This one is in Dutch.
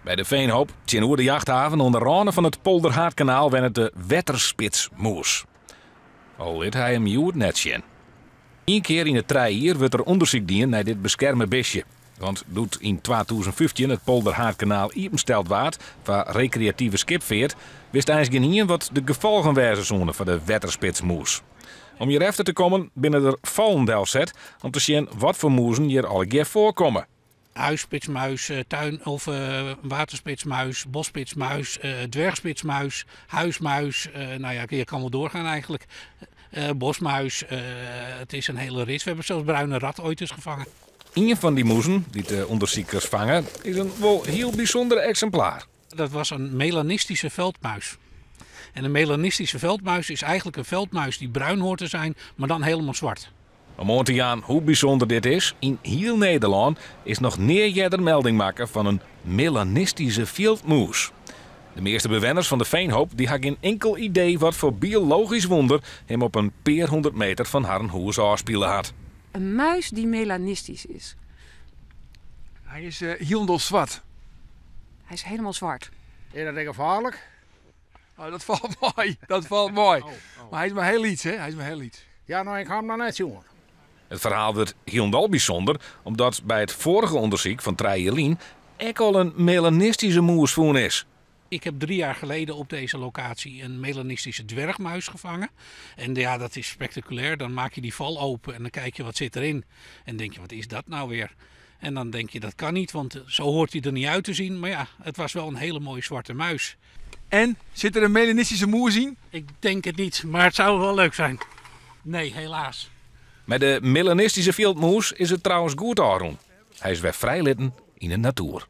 Bij de Veenhoop, tegenover de jachthaven onder randen van het Polderhaardkanaal, wennet de wetterspitsmoes. Al dit hij hem juwt net zien. Eén keer in het 3 jaar wordt er onderzoek gedaan naar dit beschermde besje. Want doet in 2015 het Polderhaardkanaal opensteld waard voor recreatieve skipveert, wist eigenlijk geen wat de gevolgen waren zouden van de wetterspitsmoes. Om hier efter te komen binnen er Volendel zet om te zien wat voor moezen hier al een keer voorkomen. Huisspitsmuis, waterspitsmuis, bosspitsmuis, dwergspitsmuis, huismuis. Nou ja, je kan wel doorgaan eigenlijk. Bosmuis, het is een hele rit. We hebben zelfs bruine rat ooit eens gevangen. Een van die moezen die de onderzoekers vangen is een wel heel bijzonder exemplaar. Dat was een melanistische veldmuis. En een melanistische veldmuis is eigenlijk een veldmuis die bruin hoort te zijn, maar dan helemaal zwart. Om aan te gaan hoe bijzonder dit is, in heel Nederland is nog neer melding maken van een melanistische veldmoes. De meeste bewoners van de Veenhoop die hadden geen enkel idee wat voor biologisch wonder hem op een paar 100 meter van haar huis afspelen had. Een muis die melanistisch is. Hij is heel zwart. Hij is helemaal zwart. Is dat gevaarlijk? Oh, dat valt mooi. Dat valt mooi. Maar hij is maar heel iets, hè? Hij is maar heel iets. Ja, nou, ik ga hem nog net zien. Het verhaal werd heel bijzonder, omdat bij het vorige onderzoek van Trajelien ook al een melanistische moes voen is. Ik heb 3 jaar geleden op deze locatie een melanistische dwergmuis gevangen. En ja, dat is spectaculair. Dan maak je die val open en dan kijk je wat zit erin. En denk je, wat is dat nou weer? En dan denk je, dat kan niet, want zo hoort hij er niet uit te zien. Maar ja, het was wel een hele mooie zwarte muis. En, zit er een melanistische moer in? Ik denk het niet, maar het zou wel leuk zijn. Nee, helaas. Met de melanistische veldmoes is het trouwens goed, Aron. Hij is weer vrijlitten in de natuur.